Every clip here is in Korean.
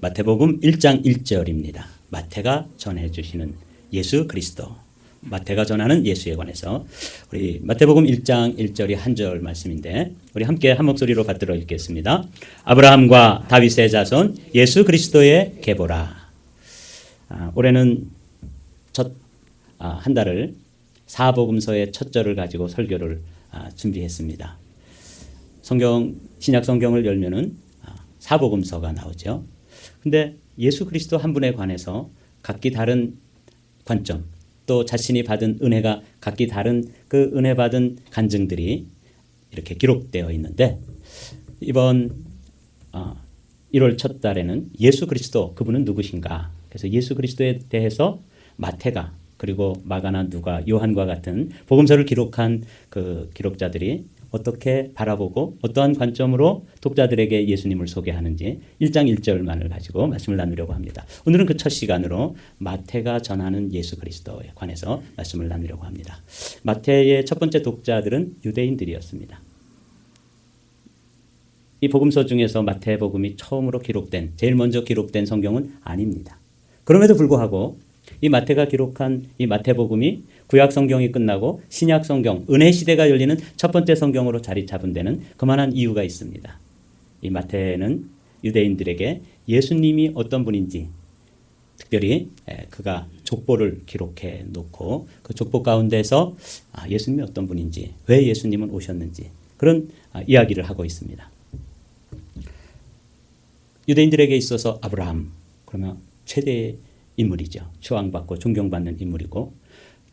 마태복음 1장 1절입니다. 마태가 전해주시는 예수 그리스도, 마태가 전하는 예수에 관해서 우리 마태복음 1장 1절이 한 절 말씀인데 우리 함께 한 목소리로 받들어 읽겠습니다. 아브라함과 다윗의 자손 예수 그리스도의 계보라. 올해는 한 달을 사복음서의 첫 절을 가지고 설교를 준비했습니다. 신약 성경을 열면은 사복음서가 나오죠. 근데 예수 그리스도 한 분에 관해서 각기 다른 관점, 또 자신이 받은 은혜가 각기 다른 그 은혜 받은 간증들이 이렇게 기록되어 있는데, 이번 1월 첫 달에는 예수 그리스도, 그분은 누구신가? 그래서 예수 그리스도에 대해서 마태가, 그리고 마가나 누가, 요한과 같은 복음서를 기록한 그 기록자들이 어떻게 바라보고 어떠한 관점으로 독자들에게 예수님을 소개하는지 1장 1절만을 가지고 말씀을 나누려고 합니다. 오늘은 그 첫 시간으로 마태가 전하는 예수 그리스도에 관해서 말씀을 나누려고 합니다. 마태의 첫 번째 독자들은 유대인들이었습니다. 이 복음서 중에서 마태복음이 처음으로 기록된, 제일 먼저 기록된 성경은 아닙니다. 그럼에도 불구하고 이 마태가 기록한 이 마태복음이 구약 성경이 끝나고 신약 성경, 은혜 시대가 열리는 첫 번째 성경으로 자리 잡은 데는 그만한 이유가 있습니다. 이 마태는 유대인들에게 예수님이 어떤 분인지, 특별히 그가 족보를 기록해 놓고 그 족보 가운데서 예수님이 어떤 분인지, 왜 예수님은 오셨는지 그런 이야기를 하고 있습니다. 유대인들에게 있어서 아브라함, 그러면 최대의 인물이죠. 추앙받고 존경받는 인물이고,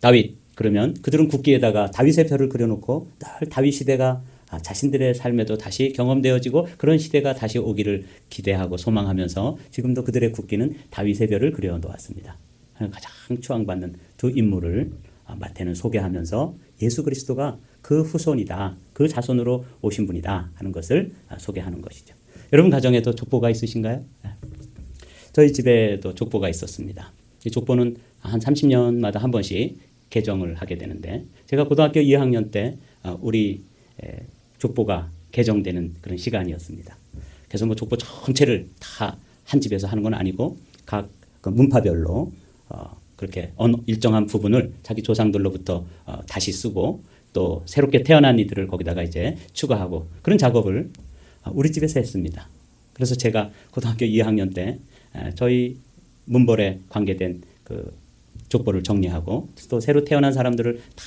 다윗, 그러면 그들은 국기에다가 다윗의 별을 그려놓고 늘 다윗 시대가 자신들의 삶에도 다시 경험되어지고 그런 시대가 다시 오기를 기대하고 소망하면서 지금도 그들의 국기는 다윗의 별을 그려놓았습니다. 가장 추앙받는 두 인물을 마태는 소개하면서 예수 그리스도가 그 후손이다, 그 자손으로 오신 분이다 하는 것을 소개하는 것이죠. 여러분 가정에도 족보가 있으신가요? 저희 집에도 족보가 있었습니다. 이 족보는 한 30년마다 한 번씩 개정을 하게 되는데, 제가 고등학교 2학년 때 우리 족보가 개정되는 그런 시간이었습니다. 그래서 뭐 족보 전체를 다 한 집에서 하는 건 아니고 각 그 문파별로 그렇게 일정한 부분을 자기 조상들로부터 다시 쓰고 또 새롭게 태어난 이들을 거기다가 이제 추가하고 그런 작업을 우리 집에서 했습니다. 그래서 제가 고등학교 2학년 때 저희 문벌에 관계된 그 족보를 정리하고 또 새로 태어난 사람들을 다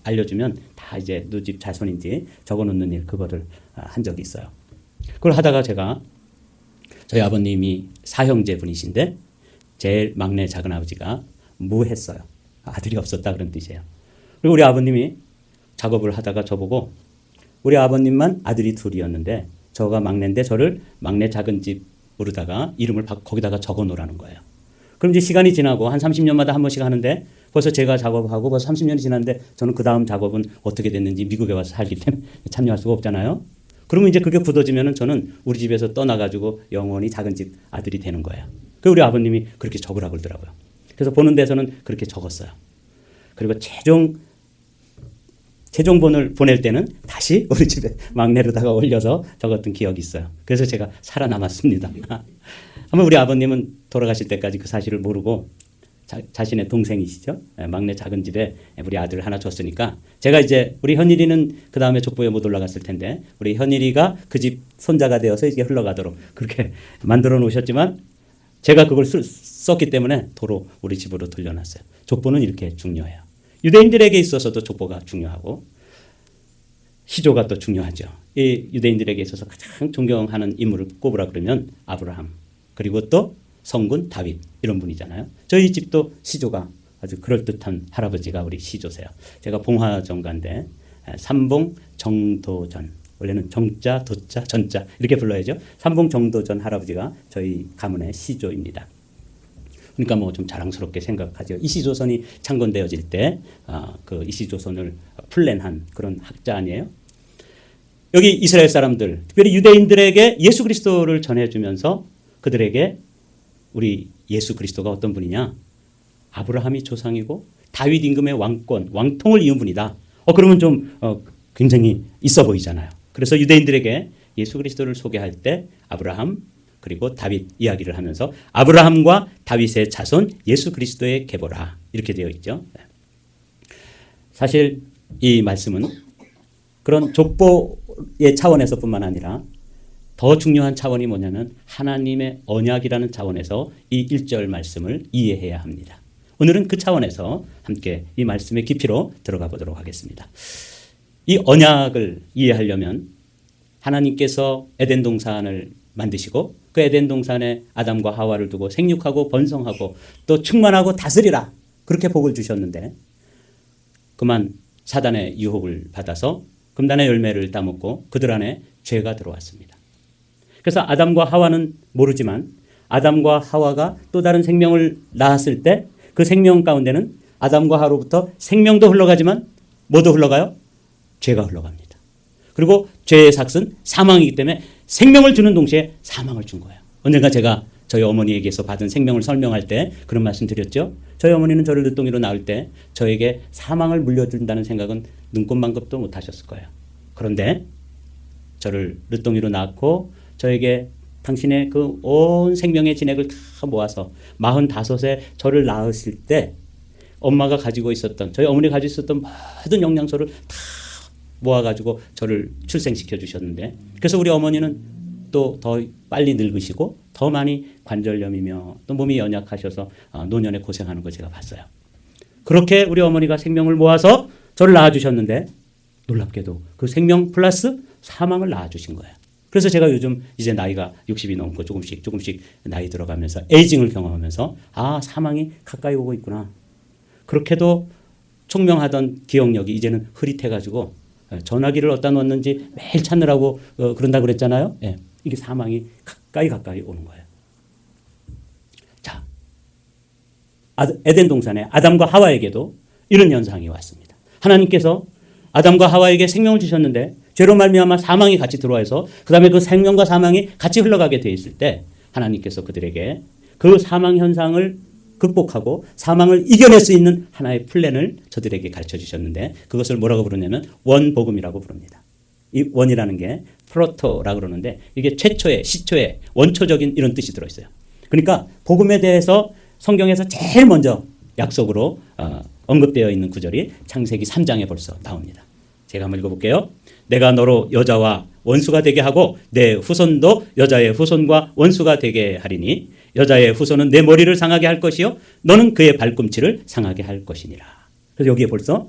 알려주면 다 이제 누집 자손인지 적어놓는 일, 그거를 한 적이 있어요. 그걸 하다가 제가, 저희 아버님이 사형제 분이신데 제일 막내 작은아버지가 무했어요. 아들이 없었다 그런 뜻이에요. 그리고 우리 아버님이 작업을 하다가 저보고, 우리 아버님만 아들이 둘이었는데 저가 막내인데 저를 막내 작은 집으로다가 이름을 거기다가 적어 놓으라는 거예요. 그럼 이제 시간이 지나고 한 30년마다 한 번씩 하는데 벌써 제가 작업하고 벌써 30년이 지났는데 저는 그 다음 작업은 어떻게 됐는지 미국에 와서 살기 때문에 참여할 수가 없잖아요. 그러면 이제 그게 굳어지면은 저는 우리 집에서 떠나가지고 영원히 작은 집 아들이 되는 거예요. 그 우리 아버님이 그렇게 적으라고 그러더라고요. 그래서 보는 데서는 그렇게 적었어요. 그리고 최종본을 보낼 때는 다시 우리 집에 막내로다가 올려서 적었던 기억이 있어요. 그래서 제가 살아남았습니다. 아마 우리 아버님은 돌아가실 때까지 그 사실을 모르고 자신의 동생이시죠. 막내 작은 집에 우리 아들을 하나 줬으니까, 제가 이제 우리 현일이는 그 다음에 족보에 못 올라갔을 텐데 우리 현일이가 그 집 손자가 되어서 이제 흘러가도록 그렇게 만들어 놓으셨지만 제가 그걸 썼기 때문에 도로 우리 집으로 돌려놨어요. 족보는 이렇게 중요해요. 유대인들에게 있어서도 족보가 중요하고 시조가 또 중요하죠. 이 유대인들에게 있어서 가장 존경하는 인물을 꼽으라 그러면 아브라함, 그리고 또 성군 다윗, 이런 분이잖아요. 저희 집도 시조가 아주 그럴듯한 할아버지가 우리 시조세요. 제가 봉화정가인데 삼봉 정도전, 원래는 정자, 도자, 전자 이렇게 불러야죠. 삼봉 정도전 할아버지가 저희 가문의 시조입니다. 그러니까 뭐 좀 자랑스럽게 생각하죠. 이시조선이 창건되어질 때 그 이시조선을 플랜한 그런 학자 아니에요? 여기 이스라엘 사람들, 특별히 유대인들에게 예수 그리스도를 전해주면서 그들에게 우리 예수 그리스도가 어떤 분이냐? 아브라함이 조상이고 다윗 임금의 왕권, 왕통을 이은 분이다. 그러면 좀 굉장히 있어 보이잖아요. 그래서 유대인들에게 예수 그리스도를 소개할 때 아브라함, 그리고 다윗 이야기를 하면서 아브라함과 다윗의 자손 예수 그리스도의 계보라 이렇게 되어 있죠. 사실 이 말씀은 그런 족보의 차원에서뿐만 아니라 더 중요한 차원이 뭐냐면 하나님의 언약이라는 차원에서 이 1절 말씀을 이해해야 합니다. 오늘은 그 차원에서 함께 이 말씀의 깊이로 들어가 보도록 하겠습니다. 이 언약을 이해하려면 하나님께서 에덴 동산을 만드시고 그 에덴 동산에 아담과 하와를 두고 생육하고 번성하고 또 충만하고 다스리라 그렇게 복을 주셨는데 그만 사단의 유혹을 받아서 금단의 열매를 따먹고 그들 안에 죄가 들어왔습니다. 그래서 아담과 하와는 모르지만 아담과 하와가 또 다른 생명을 낳았을 때 그 생명 가운데는 아담과 하와로부터 생명도 흘러가지만 뭐도 흘러가요? 죄가 흘러갑니다. 그리고 죄의 삭은 사망이기 때문에 생명을 주는 동시에 사망을 준 거예요. 언젠가 제가 저희 어머니에게서 받은 생명을 설명할 때 그런 말씀 드렸죠. 저희 어머니는 저를 늦둥이로 낳을 때 저에게 사망을 물려준다는 생각은 눈꼽만큼도 못 하셨을 거예요. 그런데 저를 늦둥이로 낳고 저에게 당신의 그 온 생명의 진액을 다 모아서 45에 저를 낳으실 때 엄마가 가지고 있었던 저희 어머니가 가지고 있었던 모든 영양소를 다 모아가지고 저를 출생시켜 주셨는데 그래서 우리 어머니는 또 더 빨리 늙으시고 더 많이 관절염이며 또 몸이 연약하셔서 노년에 고생하는 거 제가 봤어요. 그렇게 우리 어머니가 생명을 모아서 저를 낳아주셨는데 놀랍게도 그 생명 플러스 사망을 낳아주신 거예요. 그래서 제가 요즘 이제 나이가 60이 넘고 조금씩 나이 들어가면서 에이징을 경험하면서 사망이 가까이 오고 있구나. 그렇게도 총명하던 기억력이 이제는 흐릿해가지고 전화기를 어디다 놓았는지 매일 찾느라고 그런다 그랬잖아요. 예, 이게 사망이 가까이 오는 거예요. 자, 에덴 동산에 아담과 하와에게도 이런 현상이 왔습니다. 하나님께서 아담과 하와에게 생명을 주셨는데 죄로 말미암아 사망이 같이 들어와서 그다음에 그 생명과 사망이 같이 흘러가게 돼 있을 때 하나님께서 그들에게 그 사망 현상을 극복하고 사망을 이겨낼 수 있는 하나의 플랜을 저들에게 가르쳐 주셨는데 그것을 뭐라고 부르냐면 원복음이라고 부릅니다. 이 원이라는 게 프로토라고 그러는데 이게 최초의 시초의 원초적인 이런 뜻이 들어있어요. 그러니까 복음에 대해서 성경에서 제일 먼저 약속으로 언급되어 있는 구절이 창세기 3장에 벌써 나옵니다. 제가 한번 읽어볼게요. 내가 너로 여자와 원수가 되게 하고 내 후손도 여자의 후손과 원수가 되게 하리니 여자의 후손은 내 머리를 상하게 할 것이요 너는 그의 발꿈치를 상하게 할 것이니라. 그래서 여기에 벌써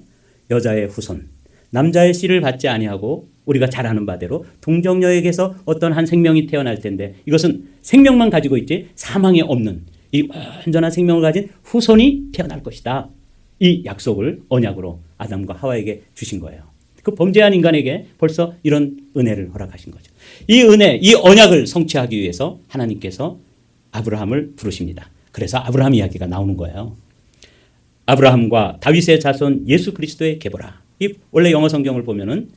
여자의 후손, 남자의 씨를 받지 아니하고 우리가 잘 아는 바대로 동정녀에게서 어떤 한 생명이 태어날 텐데 이것은 생명만 가지고 있지 사망이 없는 이 온전한 생명을 가진 후손이 태어날 것이다. 이 약속을 언약으로 아담과 하와에게 주신 거예요. 그 범죄한 인간에게 벌써 이런 은혜를 허락하신 거죠. 이 은혜, 이 언약을 성취하기 위해서 하나님께서 아브라함을 부르십니다. 그래서 아브라함 이야기가 나오는 거예요. 아브라함과 다윗의 자손 예수 그리스도의 계보라. 이 원래 영어 성경을 보면은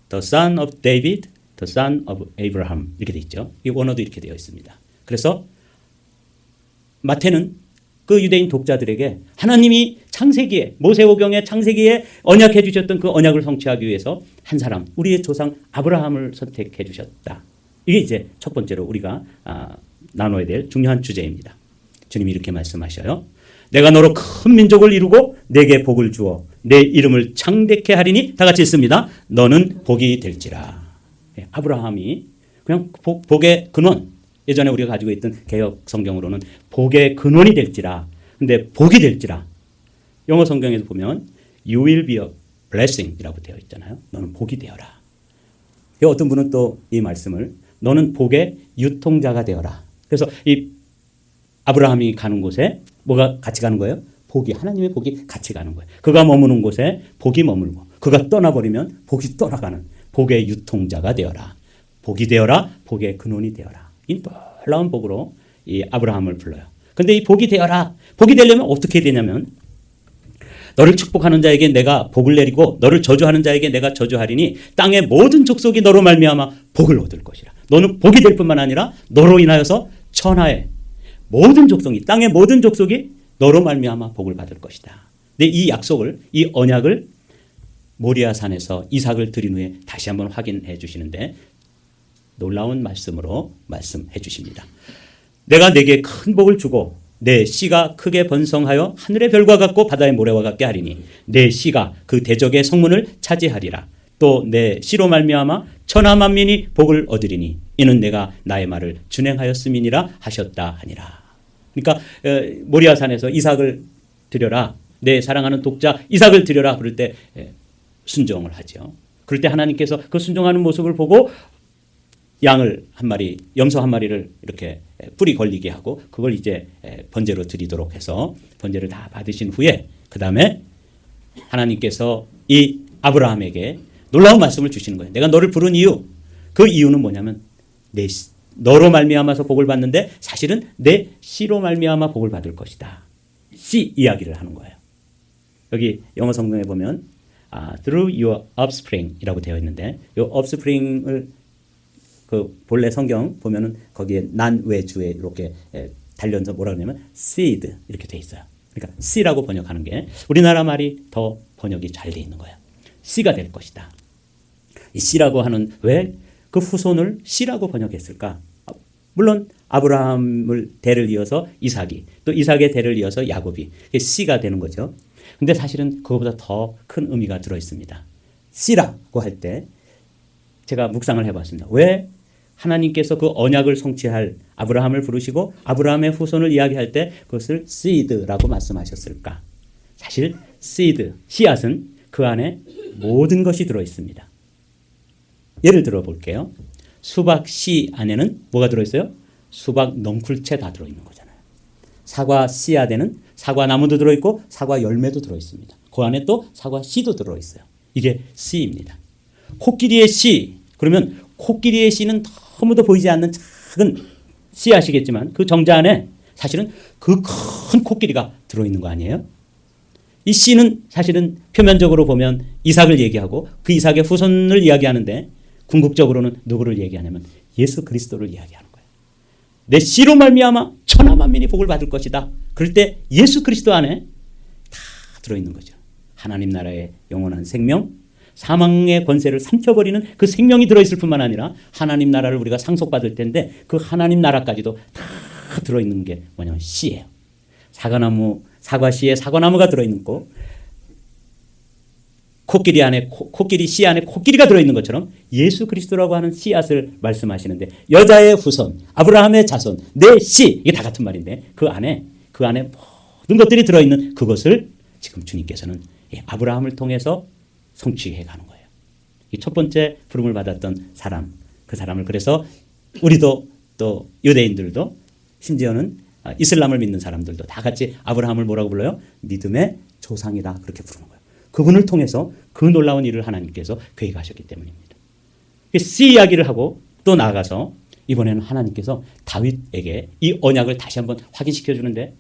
The Son of David, The Son of Abraham 이렇게 돼 있죠. 이 원어도 이렇게 되어 있습니다. 그래서 마태는 그 유대인 독자들에게 하나님이 창세기에 모세오경의 창세기에 언약해 주셨던 그 언약을 성취하기 위해서 한 사람 우리의 조상 아브라함을 선택해 주셨다. 이게 이제 첫 번째로 우리가 나눠야 될 중요한 주제입니다. 주님이 이렇게 말씀하셔요. 내가 너로 큰 민족을 이루고 내게 복을 주어 내 이름을 창대케 하리니 다 같이 읽습니다. 너는 복이 될지라. 아브라함이 그냥 복의 근원 예전에 우리가 가지고 있던 개역 성경으로는 복의 근원이 될지라. 근데 복이 될지라. 영어 성경에서 보면 You will be a blessing 이라고 되어 있잖아요. 너는 복이 되어라. 어떤 분은 또 이 말씀을 너는 복의 유통자가 되어라. 그래서 이 아브라함이 가는 곳에 뭐가 같이 가는 거예요? 복이, 하나님의 복이 같이 가는 거예요. 그가 머무는 곳에 복이 머물고 그가 떠나버리면 복이 떠나가는 복의 유통자가 되어라. 복이 되어라. 복의 근원이 되어라. 이 놀라운 복으로 이 아브라함을 불러요. 근데 이 복이 되어라. 복이 되려면 어떻게 되냐면 너를 축복하는 자에게 내가 복을 내리고 너를 저주하는 자에게 내가 저주하리니 땅의 모든 족속이 너로 말미암아 복을 얻을 것이라. 너는 복이 될 뿐만 아니라 너로 인하여서 천하의 모든 족속이 땅의 모든 족속이 너로 말미암아 복을 받을 것이다. 근데 이 약속을 이 언약을 모리아 산에서 이삭을 드린 후에 다시 한번 확인해 주시는데 놀라운 말씀으로 말씀해 주십니다. 내가 내게 큰 복을 주고 내 씨가 크게 번성하여 하늘의 별과 같고 바다의 모래와 같게 하리니 내 씨가 그 대적의 성문을 차지하리라. 또 내 씨로 말미암아 천하 만민이 복을 얻으리니 이는 내가 나의 말을 준행하였음이니라 하셨다 하니라. 그러니까 모리아산에서 이삭을 드려라. 내 사랑하는 독자 이삭을 드려라. 그럴 때 순종을 하죠. 그럴 때 하나님께서 그 순종하는 모습을 보고 양을 한 마리, 염소 한 마리를 이렇게 뿔이 걸리게 하고 그걸 이제 번제로 드리도록 해서 번제를 다 받으신 후에 그 다음에 하나님께서 이 아브라함에게 놀라운 말씀을 주시는 거예요. 내가 너를 부른 이유, 그 이유는 뭐냐면 너로 말미암아서 복을 받는데 사실은 내 씨로 말미암아 복을 받을 것이다. 씨 이야기를 하는 거예요. 여기 영어 성경에 보면 through your offspring이라고 되어 있는데 이 offspring을 그 본래 성경 보면은 거기에 난 외주에 이렇게 달려서 뭐라 그러냐면 seed 이렇게 돼 있어요. 그러니까 씨라고 번역하는 게 우리나라 말이 더 번역이 잘 돼 있는 거예요. 씨가 될 것이다. 이 씨라고 하는 왜 그 후손을 씨라고 번역했을까? 물론 아브라함을 대를 이어서 이삭이 또 이삭의 대를 이어서 야곱이 씨가 되는 거죠. 근데 사실은 그거보다 더 큰 의미가 들어 있습니다. 씨라고 할 때 제가 묵상을 해봤습니다. 왜 하나님께서 그 언약을 성취할 아브라함을 부르시고 아브라함의 후손을 이야기할 때 그것을 seed라고 말씀하셨을까? 사실 seed, 씨앗은 그 안에 모든 것이 들어 있습니다. 예를 들어 볼게요. 수박 씨 안에는 뭐가 들어있어요? 수박 넝쿨채 다 들어있는 거잖아요. 사과 씨앗에는 사과 나무도 들어있고 사과 열매도 들어있습니다. 그 안에 또 사과 씨도 들어있어요. 이게 씨입니다. 코끼리의 씨, 그러면 코끼리의 씨는 너무도 보이지 않는 작은 씨앗이겠지만 그 정자 안에 사실은 그 큰 코끼리가 들어있는 거 아니에요? 이 씨는 사실은 표면적으로 보면 이삭을 얘기하고 그 이삭의 후손을 이야기하는데 궁극적으로는 누구를 얘기하냐면 예수 그리스도를 이야기하는 거예요. 내 씨로 말미암아 천하 만민이 복을 받을 것이다. 그럴 때 예수 그리스도 안에 다 들어있는 거죠. 하나님 나라의 영원한 생명, 사망의 권세를 삼켜버리는 그 생명이 들어있을 뿐만 아니라 하나님 나라를 우리가 상속받을 텐데 그 하나님 나라까지도 다 들어있는 게 뭐냐면 씨예요. 사과씨에 사과나무가 들어있는 거, 코끼리 씨 안에 코끼리가 들어있는 것처럼 예수 그리스도라고 하는 씨앗을 말씀하시는데 여자의 후손, 아브라함의 자손, 내 씨, 이게 다 같은 말인데 그 안에 모든 것들이 들어있는 그것을 지금 주님께서는 아브라함을 통해서 성취해 가는 거예요. 이 첫 번째 부름을 받았던 사람, 그 사람을 그래서 우리도 또 유대인들도 심지어는 이슬람을 믿는 사람들도 다 같이 아브라함을 뭐라고 불러요? 믿음의 조상이다 그렇게 부르는 거예요. 그분을 통해서 그 놀라운 일을 하나님께서 계획하셨기 때문입니다. 씨 이야기를 하고 또 나아가서 이번에는 하나님께서 다윗에게 이 언약을 다시 한번 확인시켜 주는데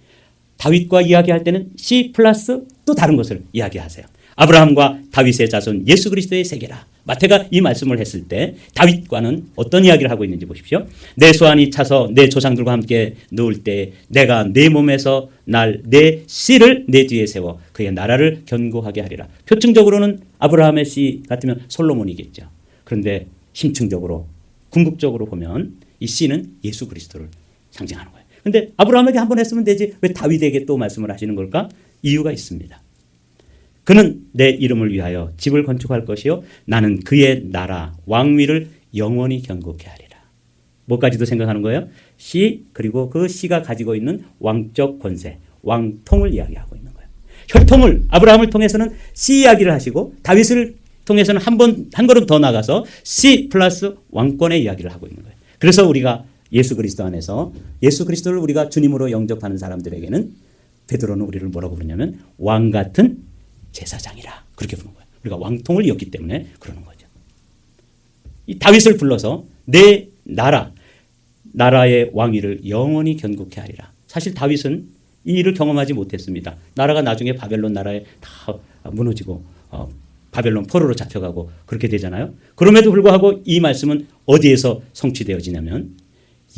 다윗과 이야기할 때는 씨 플러스 또 다른 것을 이야기하세요. 아브라함과 다윗의 자손 예수 그리스도의 세계라. 마태가 이 말씀을 했을 때 다윗과는 어떤 이야기를 하고 있는지 보십시오. 내 소환이 차서 내 조상들과 함께 누울 때 내가 내 몸에서 내 씨를 내 뒤에 세워 그의 나라를 견고하게 하리라. 표층적으로는 아브라함의 씨 같으면 솔로몬이겠죠. 그런데 심층적으로 궁극적으로 보면 이 씨는 예수 그리스도를 상징하는 거예요. 그런데 아브라함에게 한 번 했으면 되지 왜 다윗에게 또 말씀을 하시는 걸까? 이유가 있습니다. 그는 내 이름을 위하여 집을 건축할 것이요 나는 그의 나라 왕위를 영원히 견고케 하리라. 뭐까지도 생각하는 거예요? 씨 그리고 그 씨가 가지고 있는 왕적 권세, 왕통을 이야기하고 있는 거예요. 혈통을 아브라함을 통해서는 씨 이야기를 하시고 다윗을 통해서는 한 걸음 더 나가서 씨 플러스 왕권의 이야기를 하고 있는 거예요. 그래서 우리가 예수 그리스도 안에서 예수 그리스도를 우리가 주님으로 영접하는 사람들에게는 베드로는 우리를 뭐라고 부르냐면 왕 같은 제사장이라 그렇게 부르는 거예요. 우리가 왕통을 이었기 때문에 그러는 거죠. 이 다윗을 불러서 내 나라의 왕위를 영원히 견고케 하리라. 사실 다윗은 이 일을 경험하지 못했습니다. 나라가 나중에 바벨론 나라에 다 무너지고 바벨론 포로로 잡혀가고 그렇게 되잖아요. 그럼에도 불구하고 이 말씀은 어디에서 성취되어지냐면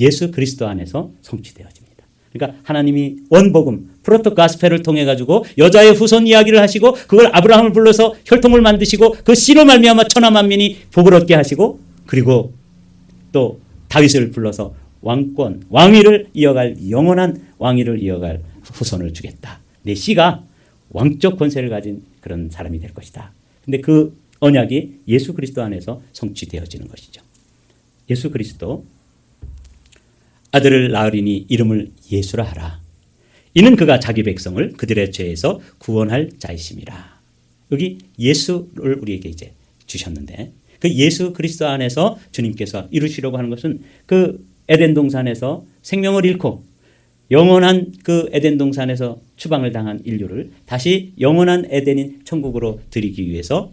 예수 그리스도 안에서 성취되어집니다. 그러니까 하나님이 원복음 프로토 가스펠을 통해 가지고 여자의 후손 이야기를 하시고 그걸 아브라함을 불러서 혈통을 만드시고 그 씨로 말미암아 천하 만민이 복을 얻게 하시고 그리고 또 다윗을 불러서 왕권, 왕위를 이어갈 영원한 왕위를 이어갈 후손을 주겠다. 내 씨가 왕적 권세를 가진 그런 사람이 될 것이다. 근데 그 언약이 예수 그리스도 안에서 성취되어지는 것이죠. 예수 그리스도 아들을 낳으리니 이름을 예수라 하라. 이는 그가 자기 백성을 그들의 죄에서 구원할 자이심이라. 여기 예수를 우리에게 이제 주셨는데 그 예수 그리스도 안에서 주님께서 이루시려고 하는 것은 그 에덴 동산에서 생명을 잃고 영원한 그 에덴 동산에서 추방을 당한 인류를 다시 영원한 에덴인 천국으로 드리기 위해서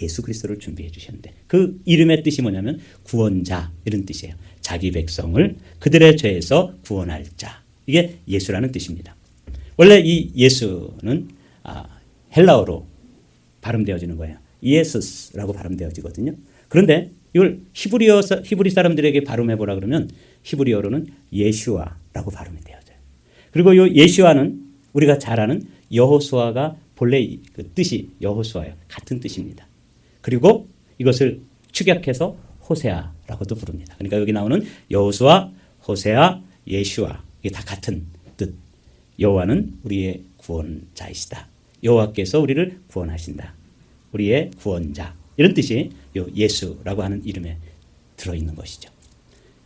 예수 그리스도를 준비해 주셨는데 그 이름의 뜻이 뭐냐면 구원자 이런 뜻이에요. 자기 백성을 그들의 죄에서 구원할 자. 이게 예수라는 뜻입니다. 원래 이 예수는 헬라어로 발음되어지는 거예요. 예수스라고 발음되어지거든요. 그런데 이걸 히브리 사람들에게 발음해 보라 그러면 히브리어로는 예슈아라고 발음이 되어져요. 그리고 이 예슈아는 우리가 잘 아는 여호수아가 본래 그 뜻이 여호수아예요. 같은 뜻입니다. 그리고 이것을 축약해서 호세아라고도 부릅니다. 그러니까 여기 나오는 여호수아, 호세아, 예슈아 이게 다 같은 뜻. 여호와는 우리의 구원자이시다. 여호와께서 우리를 구원하신다. 우리의 구원자. 이런 뜻이 예수라고 하는 이름에 들어있는 것이죠.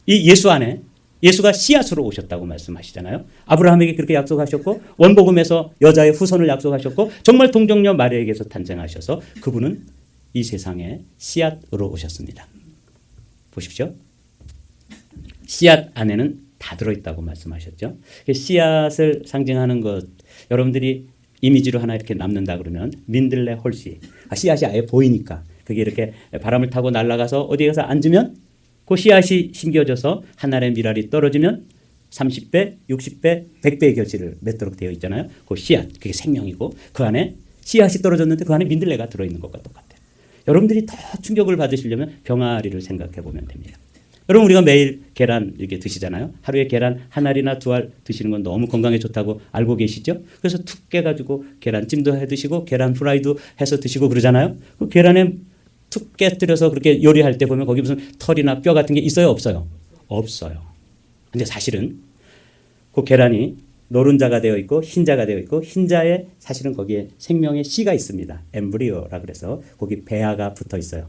이 예수 안에 예수가 씨앗으로 오셨다고 말씀하시잖아요. 아브라함에게 그렇게 약속하셨고 원복음에서 여자의 후손을 약속하셨고 정말 동정녀 마리아에게서 탄생하셔서 그분은 이 세상에 씨앗으로 오셨습니다. 보십시오. 씨앗 안에는 다 들어있다고 말씀하셨죠. 씨앗을 상징하는 것 여러분들이 이미지로 하나 이렇게 남는다 그러면 민들레 홀씨 씨앗이 아예 보이니까 그게 이렇게 바람을 타고 날아가서 어디에 가서 앉으면 그 씨앗이 심겨져서 하늘의 미랄이 떨어지면 30배, 60배, 100배의 결실을 맺도록 되어 있잖아요. 그 씨앗, 그게 생명이고 그 안에 씨앗이 떨어졌는데 그 안에 민들레가 들어있는 것과 똑같아요. 여러분들이 더 충격을 받으시려면 병아리를 생각해 보면 됩니다. 여러분 우리가 매일 계란 이렇게 드시잖아요. 하루에 계란 한 알이나 두 알 드시는 건 너무 건강에 좋다고 알고 계시죠? 그래서 툭 깨가지고 계란찜도 해 드시고 계란 프라이도 해서 드시고 그러잖아요. 그 계란에 툭 깨뜨려서 그렇게 요리할 때 보면 거기 무슨 털이나 뼈 같은 게 있어요? 없어요? 없어요. 근데 사실은 그 계란이 노른자가 되어 있고 흰자가 되어 있고 흰자에 사실은 거기에 생명의 씨가 있습니다. 엠브리오라 그래서 거기 배아가 붙어 있어요.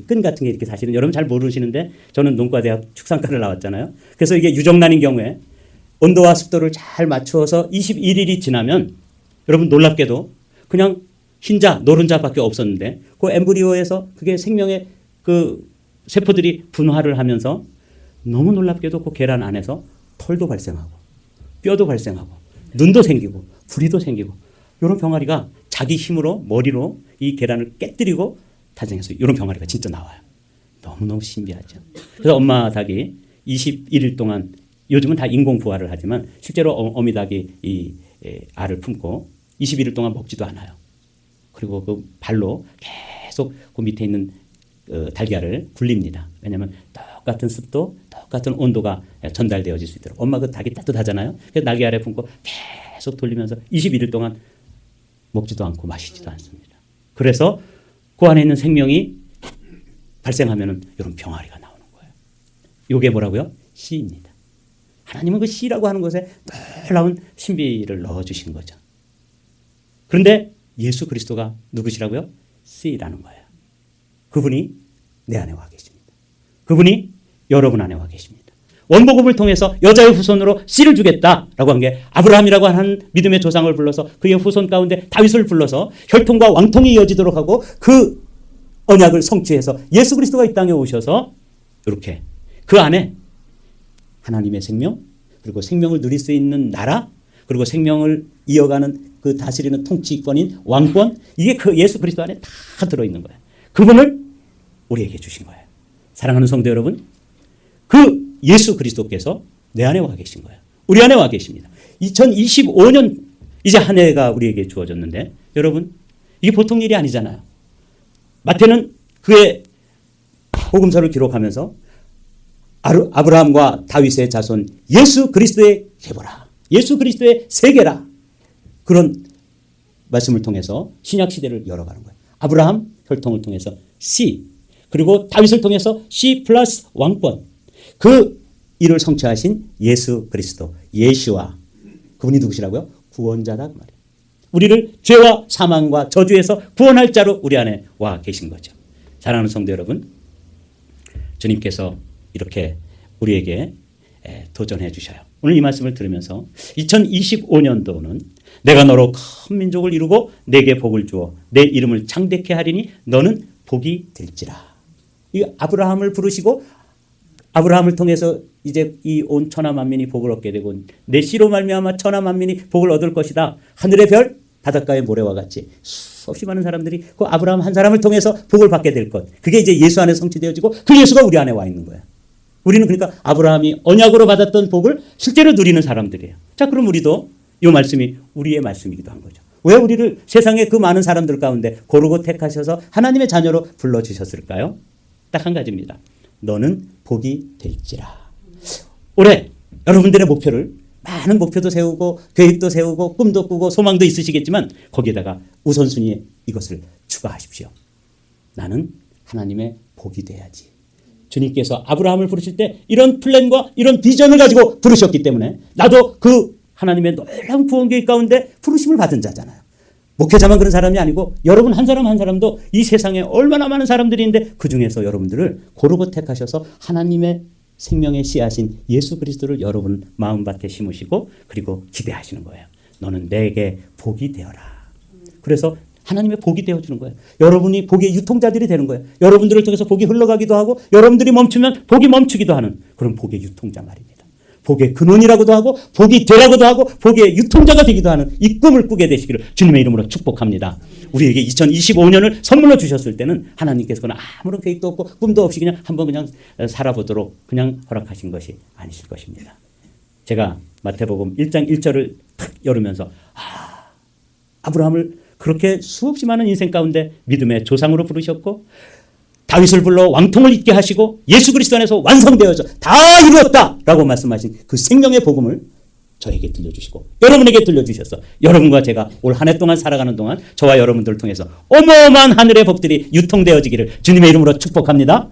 끈 같은 게 이렇게 사실은 여러분 잘 모르시는데 저는 농과대학 축산과를 나왔잖아요. 그래서 이게 유정란인 경우에 온도와 습도를 잘 맞추어서 21일이 지나면 여러분 놀랍게도 그냥 흰자, 노른자밖에 없었는데 그 엠브리오에서 그게 생명의 그 세포들이 분화를 하면서 너무 놀랍게도 그 계란 안에서 털도 발생하고 뼈도 발생하고 눈도 생기고 부리도 생기고 이런 병아리가 자기 힘으로 머리로 이 계란을 깨뜨리고 탄생해서 이런 병아리가 진짜 나와요. 너무너무 신비하죠. 그래서 엄마 닭이 21일 동안 요즘은 다 인공 부화를 하지만 실제로 어미 닭이 이 알을 품고 21일 동안 먹지도 않아요. 그리고 그 발로 계속 그 밑에 있는 달걀을 굴립니다. 왜냐하면 똑같은 습도, 똑같은 온도가 전달되어질 수 있도록. 엄마 그 닭이 따뜻하잖아요. 그래서 날개 아래 품고 계속 돌리면서 21일 동안 먹지도 않고 마시지도 않습니다. 그래서 그 안에 있는 생명이 발생하면은 이런 병아리가 나오는 거예요. 이게 뭐라고요? 씨입니다. 하나님은 그 씨라고 하는 것에 놀라운 신비를 넣어주신 거죠. 그런데 예수 그리스도가 누구시라고요? 씨라는 거예요. 그분이 내 안에 와 계십니다. 그분이 여러분 안에 와 계십니다. 원복음을 통해서 여자의 후손으로 씨를 주겠다라고 한 게 아브라함이라고 하는 믿음의 조상을 불러서 그의 후손 가운데 다윗을 불러서 혈통과 왕통이 이어지도록 하고 그 언약을 성취해서 예수 그리스도가 이 땅에 오셔서 이렇게 그 안에 하나님의 생명 그리고 생명을 누릴 수 있는 나라 그리고 생명을 이어가는 그 다스리는 통치권인 왕권 이게 그 예수 그리스도 안에 다 들어있는 거예요. 그분을 우리에게 주신 거예요. 사랑하는 성도 여러분 그 예수 그리스도께서 내 안에 와 계신 거예요. 우리 안에 와 계십니다. 2025년 이제 한 해가 우리에게 주어졌는데 여러분 이게 보통 일이 아니잖아요. 마태는 그의 복음서를 기록하면서 아브라함과 다윗의 자손 예수 그리스도의 계보라. 예수 그리스도의 세계라. 그런 말씀을 통해서 신약 시대를 열어가는 거예요. 아브라함 혈통을 통해서 씨 그리고 다윗을 통해서 씨 플러스 왕권 그 일을 성취하신 예수 그리스도, 예수와 그분이 누구시라고요? 구원자다 그 말이에요. 우리를 죄와 사망과 저주에서 구원할 자로 우리 안에 와 계신 거죠. 사랑하는 성도 여러분, 주님께서 이렇게 우리에게 도전해 주셔요. 오늘 이 말씀을 들으면서 2025년도는 내가 너로 큰 민족을 이루고 내게 복을 주어 내 이름을 창대케 하리니 너는 복이 될지라. 이 아브라함을 부르시고 아브라함을 통해서 이제 이 온 천하 만민이 복을 얻게 되고 내 씨로 말미암아 천하 만민이 복을 얻을 것이다. 하늘의 별 바닷가의 모래와 같이 수없이 많은 사람들이 그 아브라함 한 사람을 통해서 복을 받게 될 것. 그게 이제 예수 안에 성취되어지고 그 예수가 우리 안에 와 있는 거예요. 우리는 그러니까 아브라함이 언약으로 받았던 복을 실제로 누리는 사람들이에요. 자, 그럼 우리도 이 말씀이 우리의 말씀이기도 한 거죠. 왜 우리를 세상의 그 많은 사람들 가운데 고르고 택하셔서 하나님의 자녀로 불러주셨을까요? 딱 한 가지입니다. 너는 복이 될지라. 올해 여러분들의 목표를 많은 목표도 세우고 계획도 세우고 꿈도 꾸고 소망도 있으시겠지만 거기에다가 우선순위에 이것을 추가하십시오. 나는 하나님의 복이 돼야지. 주님께서 아브라함을 부르실 때 이런 플랜과 이런 비전을 가지고 부르셨기 때문에 나도 그 하나님의 놀라운 구원 계획 가운데 부르심을 받은 자잖아요. 목회자만 그런 사람이 아니고 여러분 한 사람 한 사람도 이 세상에 얼마나 많은 사람들이 있는데 그중에서 여러분들을 고르고 택하셔서 하나님의 생명의 씨앗인 예수 그리스도를 여러분 마음밭에 심으시고 그리고 기대하시는 거예요. 너는 내게 복이 되어라. 그래서 하나님의 복이 되어주는 거예요. 여러분이 복의 유통자들이 되는 거예요. 여러분들을 통해서 복이 흘러가기도 하고 여러분들이 멈추면 복이 멈추기도 하는 그런 복의 유통자 말입니다. 복의 근원이라고도 하고 복이 되라고도 하고 복의 유통자가 되기도 하는 이 꿈을 꾸게 되시기를 주님의 이름으로 축복합니다. 우리에게 2025년을 선물로 주셨을 때는 하나님께서 아무런 계획도 없고 꿈도 없이 그냥 한번 그냥 살아보도록 그냥 허락하신 것이 아니실 것입니다. 제가 마태복음 1장 1절을 탁 열으면서 아브라함을 그렇게 수없이 많은 인생 가운데 믿음의 조상으로 부르셨고 다윗을 불러 왕통을 잇게 하시고 예수 그리스도 안에서 완성되어져 다 이루었다라고 말씀하신 그 생명의 복음을 저에게 들려주시고 여러분에게 들려주셔서 여러분과 제가 올 한 해 동안 살아가는 동안 저와 여러분들을 통해서 어마어마한 하늘의 복들이 유통되어지기를 주님의 이름으로 축복합니다.